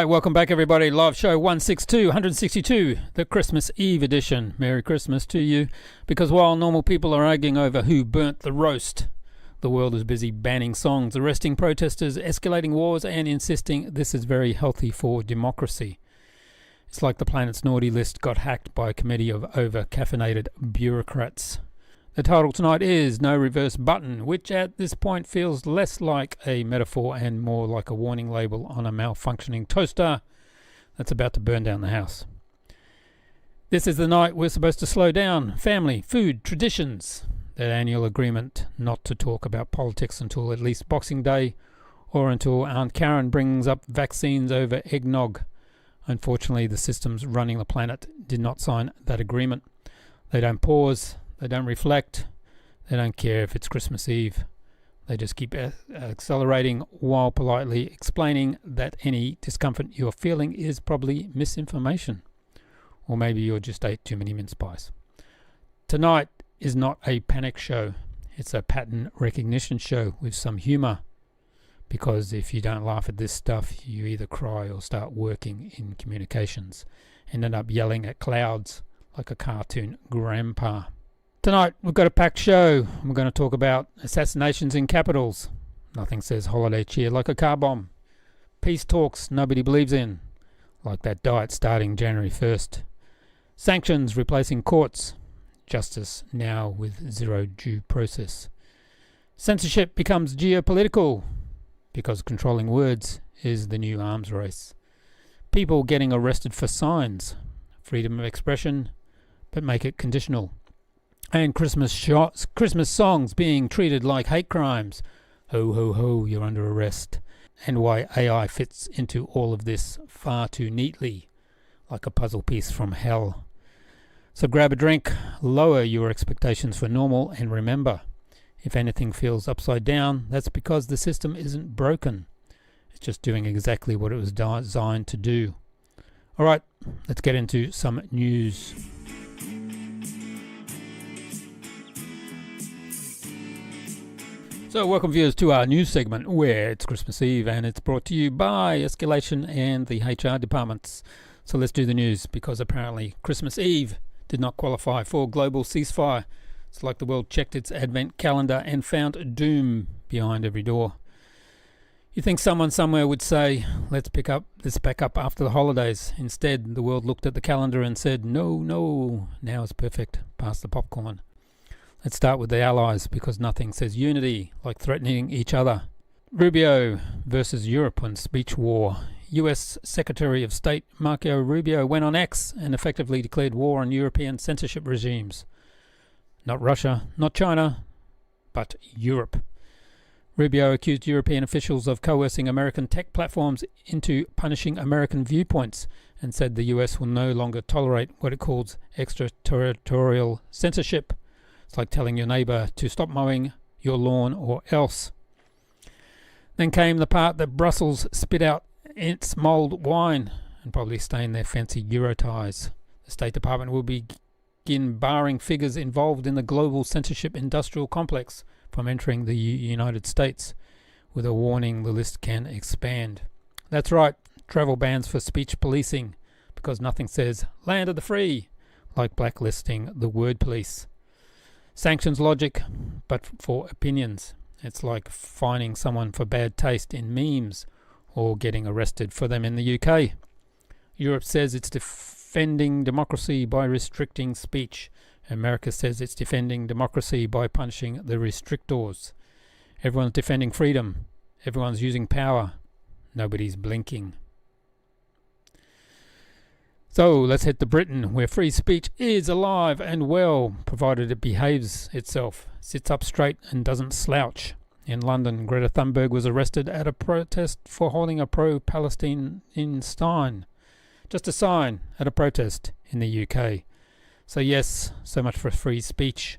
Alright, welcome back everybody. Live show 162, the Christmas Eve edition. Merry Christmas to you. Because while normal people are arguing over who burnt the roast, the world is busy banning songs, arresting protesters, escalating wars, and insisting this is very healthy for democracy. It's like the planet's naughty list got hacked by a committee of over-caffeinated bureaucrats. The title tonight is No Reverse Button, which at this point feels less like a metaphor and more like a warning label on a malfunctioning toaster that's about to burn down the house. This is the night we're supposed to slow down. Family, food, traditions. That annual agreement not to talk about politics until at least Boxing Day or until Aunt Karen brings up vaccines over eggnog. Unfortunately, the systems running the planet did not sign that agreement. They don't pause. They don't reflect. They don't care if it's Christmas Eve. They just keep accelerating while politely explaining that any discomfort you're feeling is probably misinformation. Or maybe you just ate too many mince pies. Tonight is not a panic show. It's a pattern recognition show with some humor. Because if you don't laugh at this stuff, you either cry or start working in communications and end up yelling at clouds like a cartoon grandpa. Tonight we've got a packed show. We're going to talk about assassinations in capitals. Nothing says holiday cheer like a car bomb. Peace talks nobody believes in, like that diet starting January 1st. Sanctions replacing courts. Justice now with zero due process. Censorship becomes geopolitical, because controlling words is the new arms race. People getting arrested for signs. Freedom of expression, but make it conditional. And Christmas songs being treated like hate crimes. Ho, ho, ho, you're under arrest. And why AI fits into all of this far too neatly, like a puzzle piece from hell. So grab a drink, lower your expectations for normal, and remember, if anything feels upside down, that's because the system isn't broken. It's just doing exactly what it was designed to do. Alright, let's get into some news. So welcome viewers to our news segment where it's Christmas Eve and it's brought to you by Escalation and the HR departments. So let's do the news, because apparently Christmas Eve did not qualify for global ceasefire. It's like the world checked its advent calendar and found doom behind every door. You think someone somewhere would say, let's pick up this back up after the holidays. Instead, the world looked at the calendar and said, no, now is perfect, pass the popcorn. Let's start with the allies, because nothing says unity like threatening each other. Rubio versus Europe on speech war. US Secretary of State Marco Rubio went on X and effectively declared war on European censorship regimes. Not Russia, not China, but Europe. Rubio accused European officials of coercing American tech platforms into punishing American viewpoints and said the US will no longer tolerate what it calls extraterritorial censorship. It's like telling your neighbour to stop mowing your lawn or else. Then came the part that Brussels spit out its mulled wine and probably stain their fancy Euro ties. The State Department will begin barring figures involved in the global censorship industrial complex from entering the United States, with a warning the list can expand. That's right, travel bans for speech policing, because nothing says land of the free like blacklisting the word police. Sanctions logic, but for opinions. It's like fining someone for bad taste in memes or getting arrested for them in the UK. Europe says it's defending democracy by restricting speech. America says it's defending democracy by punishing the restrictors. Everyone's defending freedom. Everyone's using power. Nobody's blinking. So let's head to Britain, where free speech is alive and well, provided it behaves itself, sits up straight and doesn't slouch. In London, Greta Thunberg was arrested at a protest for holding a pro-Palestine sign. Just a sign at a protest in the UK. So yes, so much for free speech.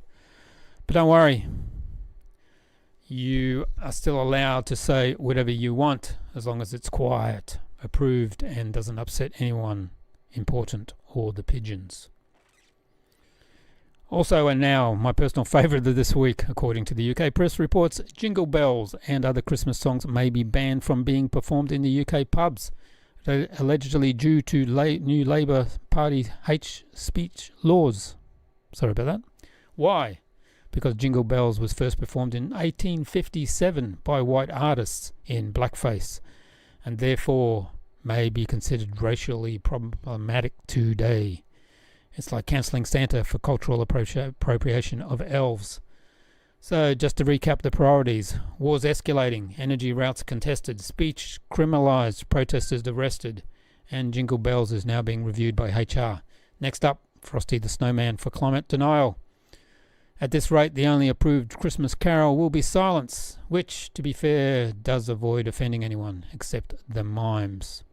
But don't worry, you are still allowed to say whatever you want, as long as it's quiet, approved, and doesn't upset anyone important or the pigeons. Also, and now, my personal favourite of this week, according to the UK press reports, jingle bells and other Christmas songs may be banned from being performed in the UK pubs. allegedly due to new Labour Party hate speech laws. Sorry about that. Why? Because Jingle Bells was first performed in 1857 by white artists in blackface, and therefore may be considered racially problematic today. It's like cancelling Santa for cultural appropriation of elves. So, just to recap the priorities: wars escalating, energy routes contested, speech criminalised, protesters arrested, and Jingle Bells is now being reviewed by HR. Next up, Frosty the Snowman for climate denial. At this rate, the only approved Christmas carol will be Silence, which, to be fair, does avoid offending anyone except the mimes.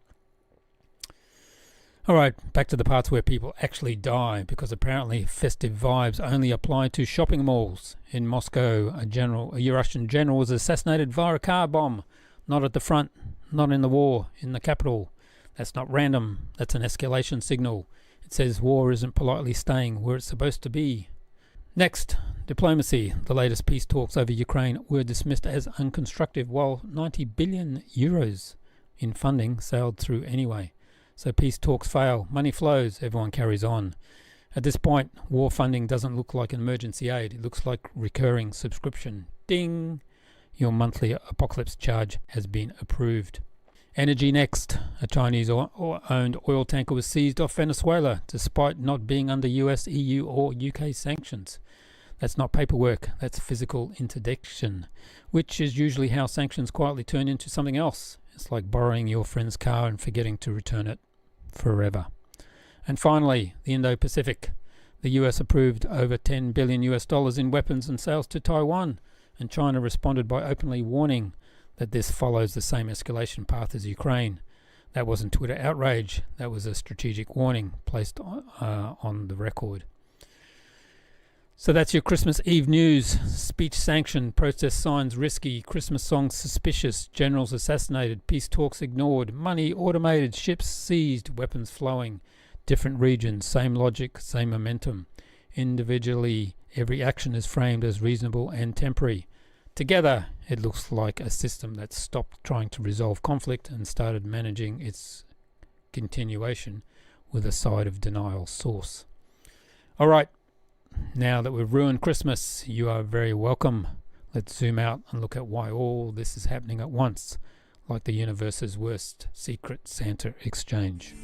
Alright, back to the parts where people actually die, because apparently festive vibes only apply to shopping malls. In Moscow, a Russian general was assassinated via a car bomb. Not at the front, not in the war, in the capital. That's not random, that's an escalation signal. It says war isn't politely staying where it's supposed to be. Next, diplomacy. The latest peace talks over Ukraine were dismissed as unconstructive, while 90 billion euros in funding sailed through anyway. So peace talks fail, money flows, everyone carries on. At this point, war funding doesn't look like emergency aid, it looks like recurring subscription. Ding! Your monthly apocalypse charge has been approved. Energy next. A Chinese-owned oil tanker was seized off Venezuela, despite not being under US, EU or UK sanctions. That's not paperwork, that's physical interdiction, which is usually how sanctions quietly turn into something else. It's like borrowing your friend's car and forgetting to return it forever. And finally, the Indo-Pacific. The US approved over $10 billion in weapons and sales to Taiwan, and China responded by openly warning that this follows the same escalation path as Ukraine. That wasn't Twitter outrage, that was a strategic warning placed on the record. So that's your Christmas Eve news. Speech sanctioned, protest signs risky, Christmas songs suspicious, generals assassinated, peace talks ignored, money automated, ships seized, weapons flowing. Different regions, same logic, same momentum. Individually, every action is framed as reasonable and temporary. Together, it looks like a system that stopped trying to resolve conflict and started managing its continuation with a side of denial sauce. Alright, now that we've ruined Christmas, you are very welcome. Let's zoom out and look at why all this is happening at once, like the universe's worst secret Santa exchange.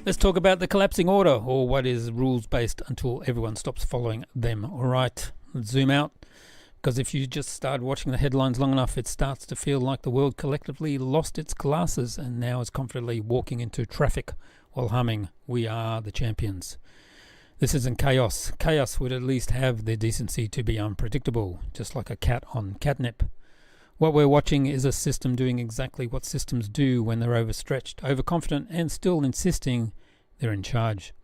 Let's talk about the collapsing order, or what is rules-based until everyone stops following them. Alright, let's zoom out, because if you just start watching the headlines long enough, it starts to feel like the world collectively lost its glasses and now is confidently walking into traffic while humming, "We are the champions." This isn't chaos. Chaos would at least have the decency to be unpredictable, just like a cat on catnip. What we're watching is a system doing exactly what systems do when they're overstretched, overconfident, and still insisting they're in charge.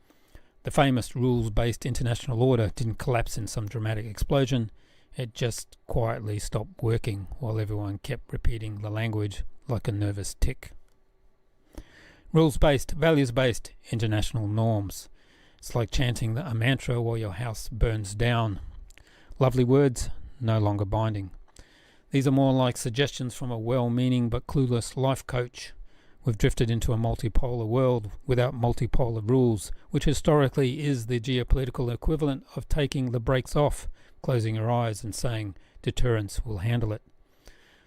The famous rules-based international order didn't collapse in some dramatic explosion. It just quietly stopped working while everyone kept repeating the language like a nervous tick. Rules-based, values-based, international norms. It's like chanting a mantra while your house burns down. Lovely words, no longer binding. These are more like suggestions from a well-meaning but clueless life coach. We've drifted into a multipolar world without multipolar rules, which historically is the geopolitical equivalent of taking the brakes off, closing your eyes and saying, deterrence will handle it.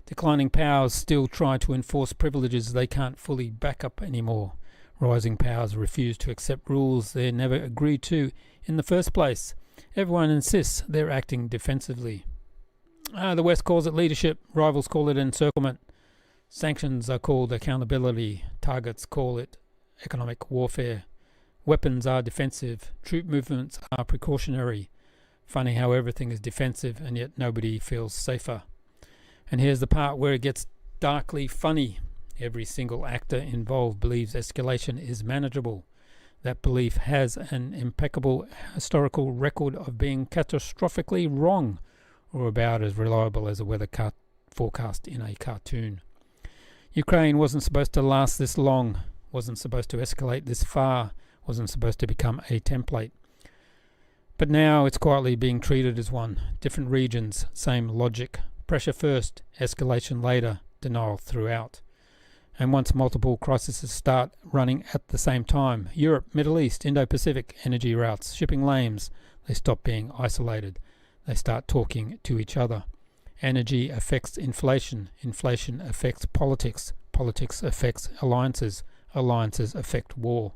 Declining powers still try to enforce privileges they can't fully back up anymore. Rising powers refuse to accept rules they never agreed to in the first place. Everyone insists they're acting defensively. The West calls it leadership, rivals call it encirclement. Sanctions are called accountability, targets call it economic warfare. Weapons are defensive, troop movements are precautionary. Funny how everything is defensive and yet nobody feels safer. And here's the part where it gets darkly funny. Every single actor involved believes escalation is manageable. That belief has an impeccable historical record of being catastrophically wrong, or about as reliable as a weather forecast in a cartoon. Ukraine wasn't supposed to last this long, wasn't supposed to escalate this far, wasn't supposed to become a template. But now it's quietly being treated as one. Different regions, same logic, pressure first, escalation later, denial throughout. And once multiple crises start running at the same time, Europe, Middle East, Indo-Pacific, energy routes, shipping lanes, they stop being isolated. They start talking to each other. Energy affects inflation. Inflation affects politics. Politics affects alliances. Alliances affect war.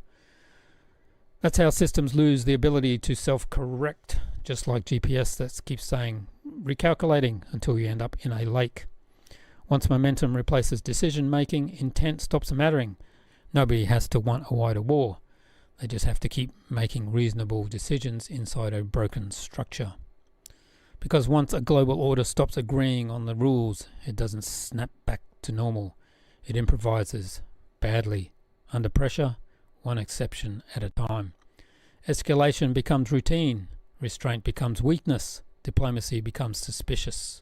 That's how systems lose the ability to self-correct, just like GPS that keeps saying recalculating until you end up in a lake. Once momentum replaces decision-making, intent stops mattering. Nobody has to want a wider war. They just have to keep making reasonable decisions inside a broken structure. Because once a global order stops agreeing on the rules, it doesn't snap back to normal. It improvises badly, under pressure, one exception at a time. Escalation becomes routine. Restraint becomes weakness. Diplomacy becomes suspicious.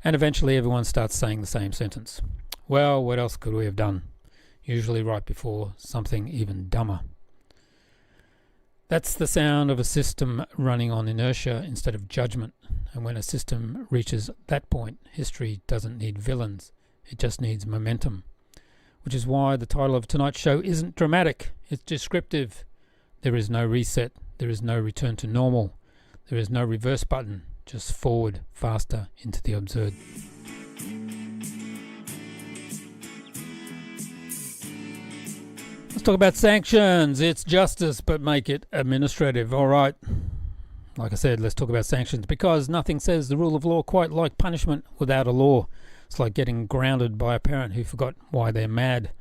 And eventually everyone starts saying the same sentence. Well, what else could we have done? Usually right before something even dumber. That's the sound of a system running on inertia instead of judgment. And when a system reaches that point, history doesn't need villains. It just needs momentum. Which is why the title of tonight's show isn't dramatic. It's descriptive. There is no reset. There is no return to normal. There is no reverse button. Just forward, faster, into the absurd. Let's talk about sanctions. It's justice, but make it administrative. All right. Like I said, let's talk about sanctions because nothing says the rule of law quite like punishment without a law. It's like getting grounded by a parent who forgot why they're mad.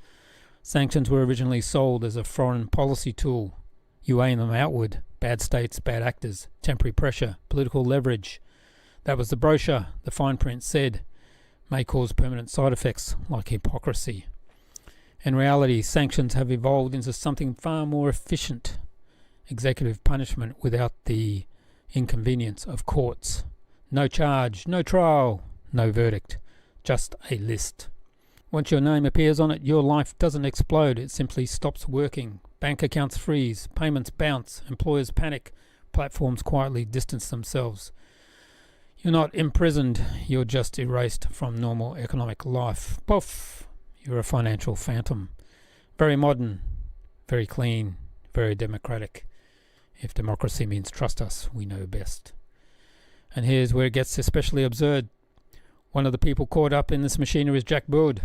Sanctions were originally sold as a foreign policy tool. You aim them outward. Bad states, bad actors, temporary pressure, political leverage. That was the brochure. The fine print said may cause permanent side effects like hypocrisy. In reality, sanctions have evolved into something far more efficient. Executive punishment without the inconvenience of courts. No charge, no trial, no verdict. Just a list. Once your name appears on it, your life doesn't explode. It simply stops working. Bank accounts freeze. Payments bounce. Employers panic. Platforms quietly distance themselves. You're not imprisoned. You're just erased from normal economic life. Poof! You're a financial phantom. Very modern, very clean, very democratic. If democracy means trust us, we know best. And here's where it gets especially absurd. One of the people caught up in this machinery is Jack Boud.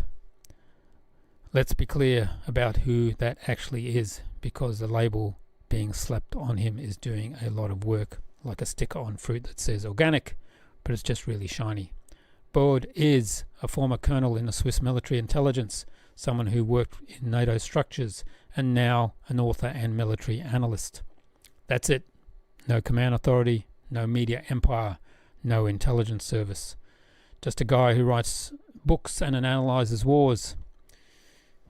Let's be clear about who that actually is, because the label being slapped on him is doing a lot of work, like a sticker on fruit that says organic, but it's just really shiny. Boud is a former colonel in the Swiss military intelligence, someone who worked in NATO structures, and now an author and military analyst. That's it. No command authority, no media empire, no intelligence service. Just a guy who writes books and analyzes wars.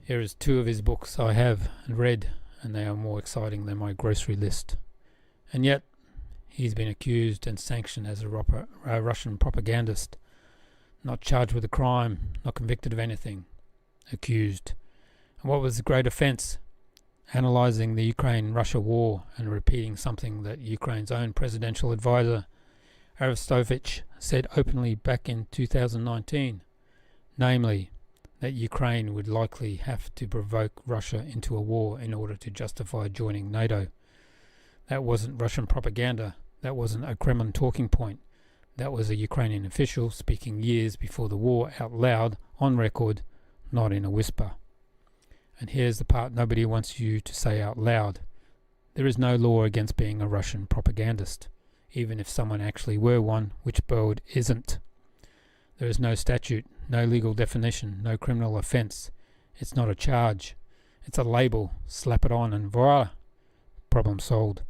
Here is 2 of his books I have and read, and they are more exciting than my grocery list. And yet, he's been accused and sanctioned as a Russian propagandist. Not charged with a crime, not convicted of anything. Accused. And what was the great offence? Analysing the Ukraine-Russia war and repeating something that Ukraine's own presidential advisor, Arestovich, said openly back in 2019. Namely, that Ukraine would likely have to provoke Russia into a war in order to justify joining NATO. That wasn't Russian propaganda. That wasn't a Kremlin talking point. That was a Ukrainian official speaking years before the war out loud, on record, not in a whisper. And here's the part nobody wants you to say out loud. There is no law against being a Russian propagandist, even if someone actually were one, which Boud isn't. There is no statute, no legal definition, no criminal offence. It's not a charge. It's a label. Slap it on and voila! Problem solved.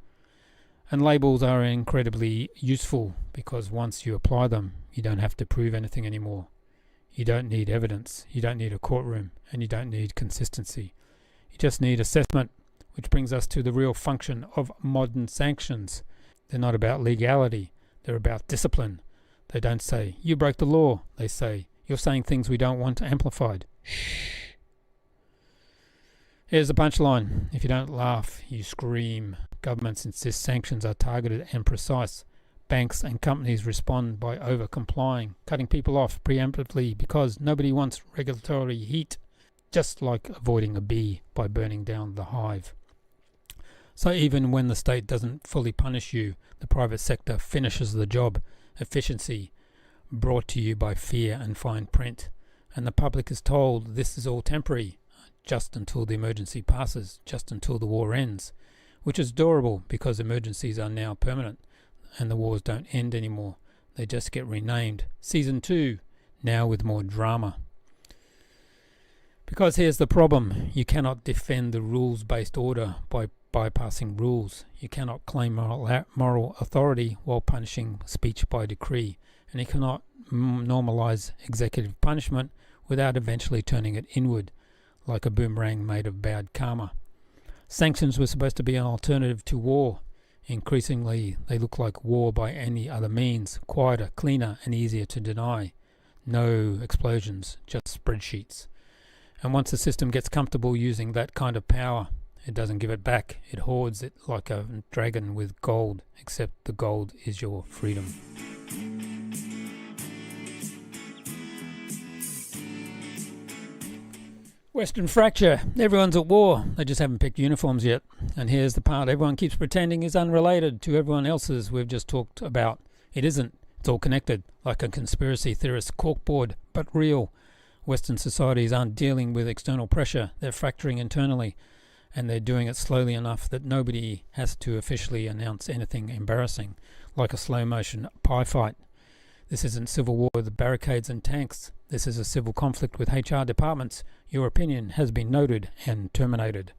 And labels are incredibly useful because once you apply them, you don't have to prove anything anymore. You don't need evidence, you don't need a courtroom, and you don't need consistency. You just need assessment, which brings us to the real function of modern sanctions. They're not about legality, they're about discipline. They don't say, you broke the law. They say, you're saying things we don't want amplified. Shh. Here's the punchline. If you don't laugh, you scream. Governments insist sanctions are targeted and precise. Banks and companies respond by over-complying, cutting people off preemptively because nobody wants regulatory heat, just like avoiding a bee by burning down the hive. So even when the state doesn't fully punish you, the private sector finishes the job. Efficiency brought to you by fear and fine print. And the public is told this is all temporary, just until the emergency passes, just until the war ends, which is adorable because emergencies are now permanent and the wars don't end anymore. They just get renamed. Season 2, now with more drama. Because here's the problem. You cannot defend the rules-based order by bypassing rules. You cannot claim moral authority while punishing speech by decree. And you cannot normalize executive punishment without eventually turning it inward, like a boomerang made of bad karma. Sanctions were supposed to be an alternative to war. Increasingly, they look like war by any other means, quieter, cleaner, and easier to deny. No explosions, just spreadsheets. And once the system gets comfortable using that kind of power, it doesn't give it back. It hoards it like a dragon with gold, except the gold is your freedom. Western fracture. Everyone's at war. They just haven't picked uniforms yet. And here's the part everyone keeps pretending is unrelated to everyone else's we've just talked about. It isn't. It's all connected, like a conspiracy theorist corkboard, but real. Western societies aren't dealing with external pressure. They're fracturing internally. And they're doing it slowly enough that nobody has to officially announce anything embarrassing, like a slow-motion pie fight. This isn't civil war with barricades and tanks. This is a civil conflict with HR departments. Your opinion has been noted and terminated.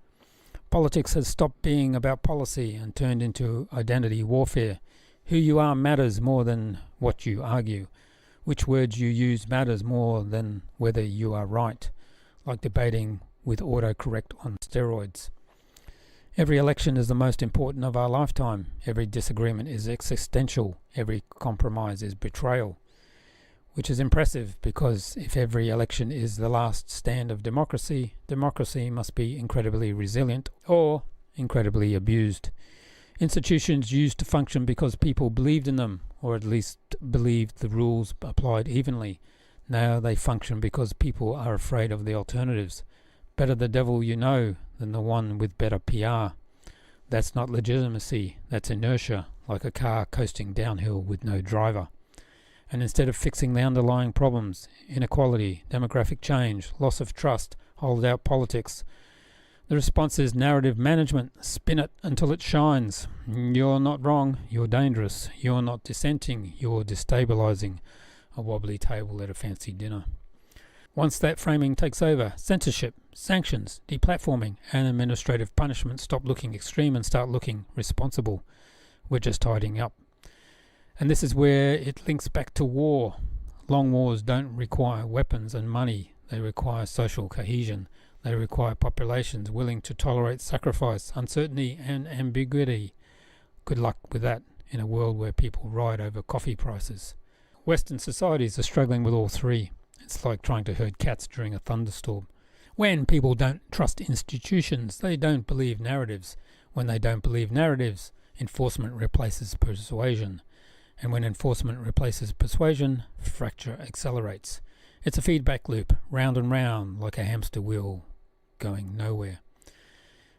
Politics has stopped being about policy and turned into identity warfare. Who you are matters more than what you argue. Which words you use matters more than whether you are right, like debating with autocorrect on steroids. Every election is the most important of our lifetime. Every disagreement is existential. Every compromise is betrayal. Which is impressive because if every election is the last stand of democracy, democracy must be incredibly resilient or incredibly abused. Institutions used to function because people believed in them, or at least believed the rules applied evenly. Now they function because people are afraid of the alternatives. Better the devil you know than the one with better PR. That's not legitimacy, that's inertia, like a car coasting downhill with no driver. And instead of fixing the underlying problems, inequality, demographic change, loss of trust, hold-out politics, the response is narrative management. Spin it until it shines. You're not wrong, you're dangerous. You're not dissenting, you're destabilizing. A wobbly table at a fancy dinner. Once that framing takes over, censorship, sanctions, deplatforming, and administrative punishment stop looking extreme and start looking responsible. We're just tidying up. And this is where it links back to war. Long wars don't require weapons and money. They require social cohesion. They require populations willing to tolerate sacrifice, uncertainty, and ambiguity. Good luck with that in a world where people ride over coffee prices. Western societies are struggling with all three. It's like trying to herd cats during a thunderstorm. When people don't trust institutions, they don't believe narratives. When they don't believe narratives, enforcement replaces persuasion. And when enforcement replaces persuasion, fracture accelerates. It's a feedback loop, round and round, like a hamster wheel going nowhere.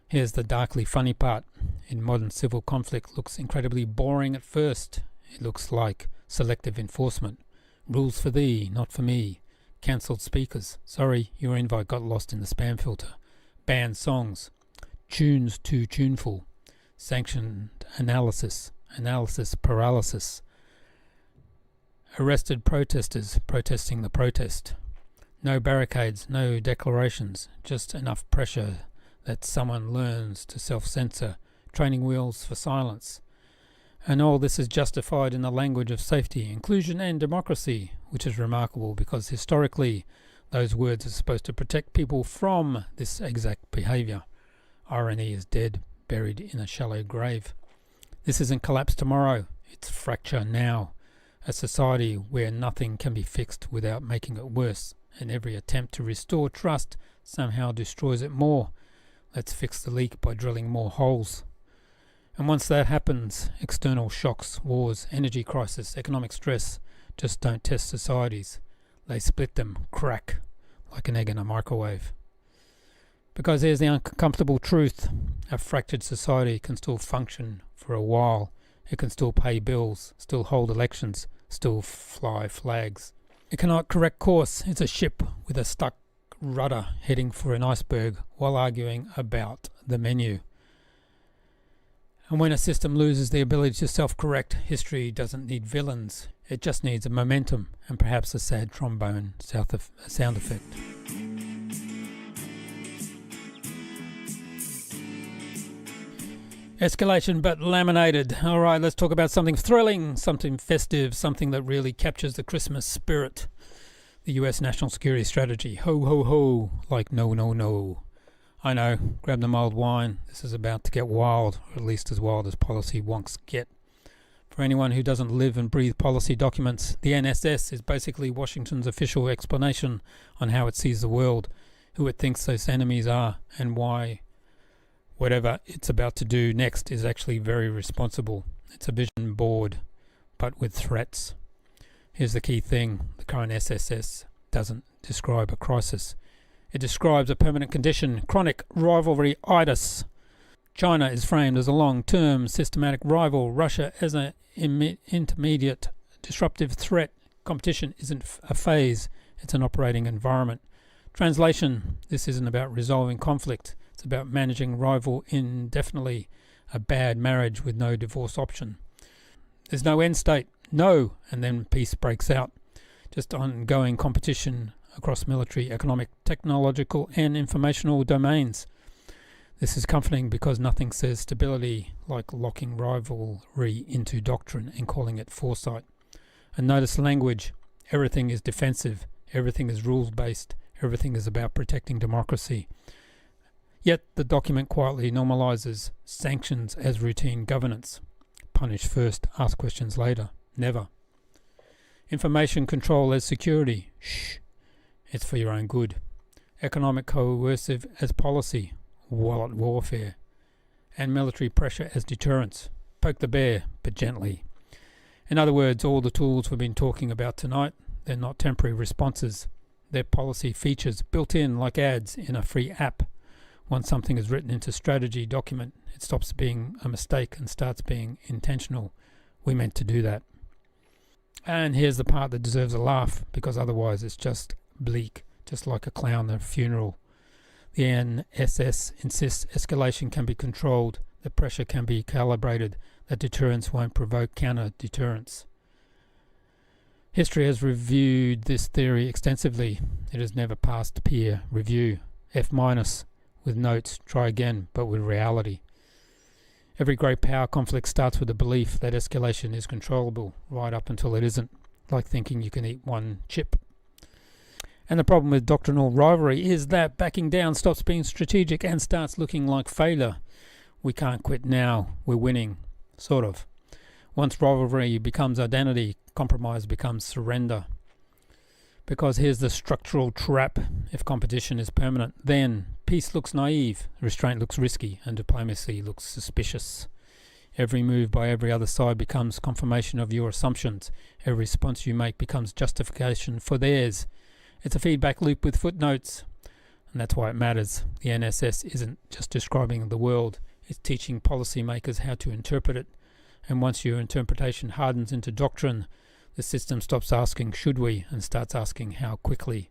Here's the darkly funny part. In modern civil conflict looks incredibly boring at first. It looks like selective enforcement. Rules for thee, not for me. Cancelled speakers. Sorry, your invite got lost in the spam filter. Banned songs. Tunes too tuneful. Sanctioned analysis. Analysis paralysis. Arrested protesters protesting the protest. No barricades, no declarations, just enough pressure that someone learns to self-censor, training wheels for silence. And all this is justified in the language of safety, inclusion and democracy, which is remarkable because historically those words are supposed to protect people from this exact behaviour. Irony is dead, buried in a shallow grave. This isn't collapse tomorrow, it's fracture now. A society where nothing can be fixed without making it worse, and every attempt to restore trust somehow destroys it more. Let's fix the leak by drilling more holes. And once that happens, external shocks, wars, energy crisis, economic stress just don't test societies. They split them, crack, like an egg in a microwave. Because here's the uncomfortable truth. A fractured society can still function for a while. It can still pay bills, still hold elections, still fly flags. It cannot correct course. It's a ship with a stuck rudder heading for an iceberg while arguing about the menu. And when a system loses the ability to self-correct, history doesn't need villains. It just needs a momentum and perhaps a sad trombone sound effect. Escalation but laminated. Alright, let's talk about something thrilling, something festive, something that really captures the Christmas spirit. The US National Security Strategy. Ho ho ho, like no no no. I know, grab the mulled wine. This is about to get wild, or at least as wild as policy wonks get. For anyone who doesn't live and breathe policy documents, the NSS is basically Washington's official explanation on how it sees the world, who it thinks those enemies are, and why whatever it's about to do next is actually very responsible. It's a vision board, but with threats. Here's the key thing. The current SSS doesn't describe a crisis. It describes a permanent condition, chronic rivalry-itis. China is framed as a long-term systematic rival. Russia as an intermediate disruptive threat. Competition isn't a phase, it's an operating environment. Translation, this isn't about resolving conflict. It's about managing rival indefinitely. A bad marriage with no divorce option. There's no end state. No, and then peace breaks out. Just ongoing competition across military, economic, technological and informational domains. This is comforting because nothing says stability like locking rivalry into doctrine and calling it foresight. And notice language. Everything is defensive. Everything is rules-based. Everything is about protecting democracy. Yet the document quietly normalizes sanctions as routine governance. Punish first, ask questions later. Never. Information control as security. Shh. It's for your own good. Economic coercive as policy. Wallet warfare. And military pressure as deterrence. Poke the bear, but gently. In other words, all the tools we've been talking about tonight, they're not temporary responses. They're policy features built in like ads in a free app. Once something is written into strategy document, it stops being a mistake and starts being intentional. We meant to do that. And here's the part that deserves a laugh, because otherwise it's just bleak, just like a clown at a funeral. The NSS insists escalation can be controlled, that pressure can be calibrated, that deterrence won't provoke counter-deterrence. History has reviewed this theory extensively. It has never passed peer review. F- with notes, try again, but with reality. Every great power conflict starts with the belief that escalation is controllable, right up until it isn't, like thinking you can eat one chip. And the problem with doctrinal rivalry is that backing down stops being strategic and starts looking like failure. We can't quit now, we're winning, sort of. Once rivalry becomes identity, compromise becomes surrender. Because here's the structural trap. If competition is permanent, then peace looks naive, restraint looks risky, and diplomacy looks suspicious. Every move by every other side becomes confirmation of your assumptions. Every response you make becomes justification for theirs. It's a feedback loop with footnotes, and that's why it matters. The NSS isn't just describing the world, it's teaching policymakers how to interpret it. And once your interpretation hardens into doctrine, the system stops asking should we and starts asking how quickly.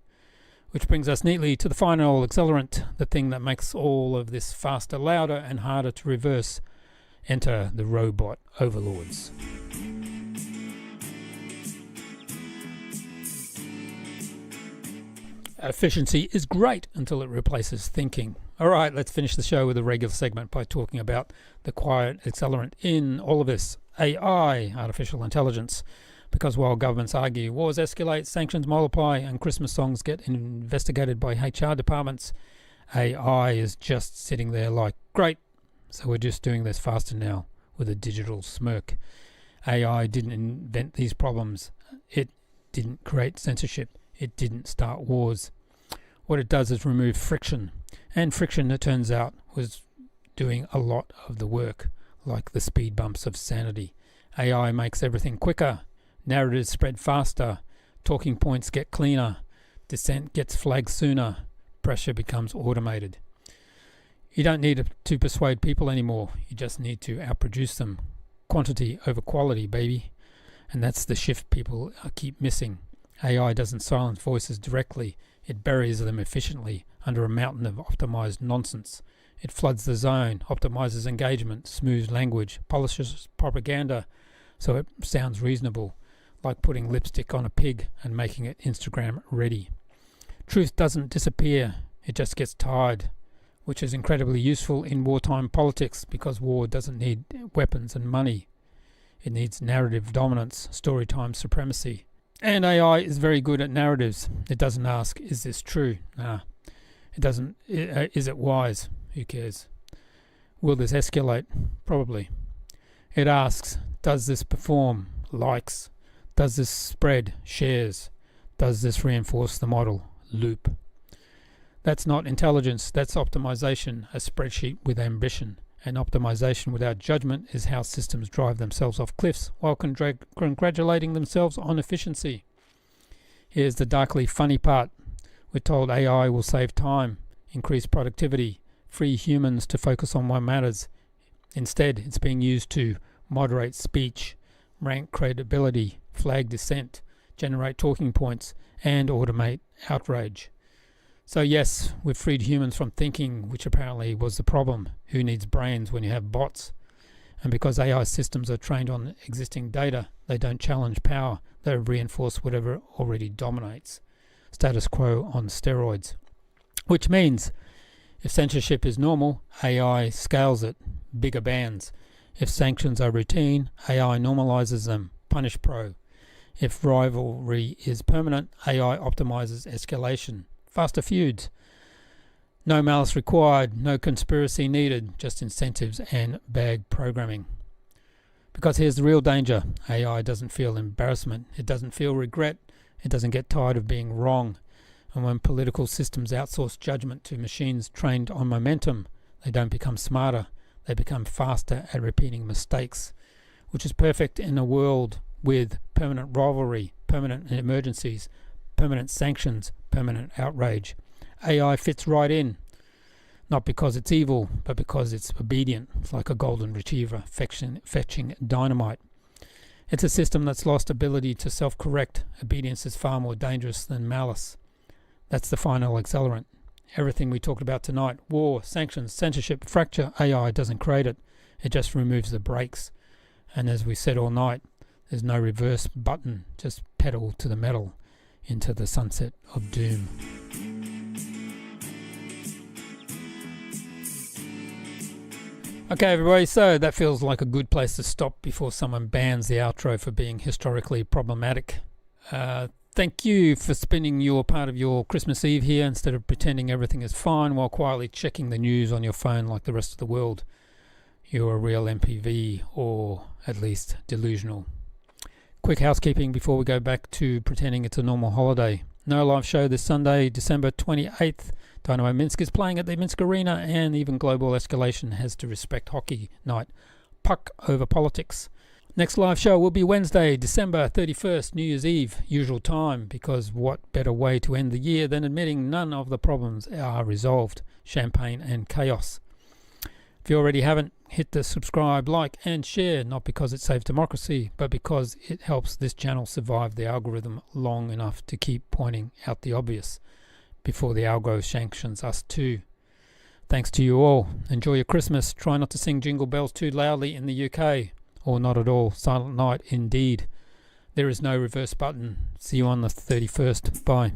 Which brings us neatly to the final accelerant, the thing that makes all of this faster, louder and harder to reverse. Enter the robot overlords. Efficiency is great until it replaces thinking. Alright, let's finish the show with a regular segment by talking about the quiet accelerant in all of this. AI, artificial intelligence. Because while governments argue wars escalate, sanctions multiply, and Christmas songs get investigated by HR departments, AI is just sitting there like, great, so we're just doing this faster now, with a digital smirk. AI didn't invent these problems. It didn't create censorship. It didn't start wars. What it does is remove friction. And friction, it turns out, was doing a lot of the work. like the speed bumps of sanity. AI makes everything quicker, narratives spread faster, talking points get cleaner, dissent gets flagged sooner, pressure becomes automated. You don't need to persuade people anymore, you just need to outproduce them. Quantity over quality, baby. And that's the shift people keep missing. AI doesn't silence voices directly, it buries them efficiently under a mountain of optimized nonsense. It floods the zone, optimizes engagement, smooths language, polishes propaganda so it sounds reasonable, like putting lipstick on a pig and making it Instagram ready. Truth doesn't disappear, it just gets tired, which is incredibly useful in wartime politics because war doesn't need weapons and money. It needs narrative dominance, storytime supremacy. And AI is very good at narratives. It doesn't ask, is this true? Nah. It doesn't, is it wise? Who cares? Will this escalate? Probably. It asks, does this perform? Likes. Does this spread? Shares. Does this reinforce the model? Loop. That's not intelligence, that's optimization, a spreadsheet with ambition. And optimization without judgment is how systems drive themselves off cliffs while congratulating themselves on efficiency. Here's the darkly funny part. We're told AI will save time, increase productivity, free humans to focus on what matters. Instead, it's being used to moderate speech, rank credibility, flag dissent, generate talking points, and automate outrage. So yes, we've freed humans from thinking, which apparently was the problem. Who needs brains when you have bots? And because AI systems are trained on existing data, they don't challenge power, they reinforce whatever already dominates. Status quo on steroids. Which means, if censorship is normal, AI scales it, bigger bans. If sanctions are routine, AI normalizes them, punish pro. If rivalry is permanent, AI optimizes escalation. Faster feuds. No malice required, no conspiracy needed, just incentives and bag programming. Because here's the real danger. AI doesn't feel embarrassment. It doesn't feel regret. It doesn't get tired of being wrong. And when political systems outsource judgment to machines trained on momentum, they don't become smarter. They become faster at repeating mistakes, which is perfect in a world with permanent rivalry, permanent emergencies, permanent sanctions, permanent outrage. AI fits right in, not because it's evil, but because it's obedient. It's like a golden retriever fetching dynamite. It's a system that's lost ability to self-correct. Obedience is far more dangerous than malice. That's the final accelerant. Everything we talked about tonight, war, sanctions, censorship, fracture, AI doesn't create it. It just removes the brakes. And as we said all night, there's no reverse button, just pedal to the metal into the sunset of doom. Okay, everybody, so that feels like a good place to stop before someone bans the outro for being historically problematic. Thank you for spending your part of your Christmas Eve here instead of pretending everything is fine while quietly checking the news on your phone like the rest of the world. You're a real MPV, or at least delusional. Quick housekeeping before we go back to pretending it's a normal holiday. No live show this Sunday, December 28th. Dynamo Minsk is playing at the Minsk Arena, and even global escalation has to respect hockey night. Puck over politics. Next live show will be Wednesday, December 31st, New Year's Eve, usual time, because what better way to end the year than admitting none of the problems are resolved. Champagne and chaos. If you already haven't, hit the subscribe, like and share, not because it saves democracy, but because it helps this channel survive the algorithm long enough to keep pointing out the obvious before the algo sanctions us too. Thanks to you all. Enjoy your Christmas. Try not to sing Jingle Bells too loudly in the UK, or not at all. Silent night indeed. There is no reverse button. See you on the 31st. Bye.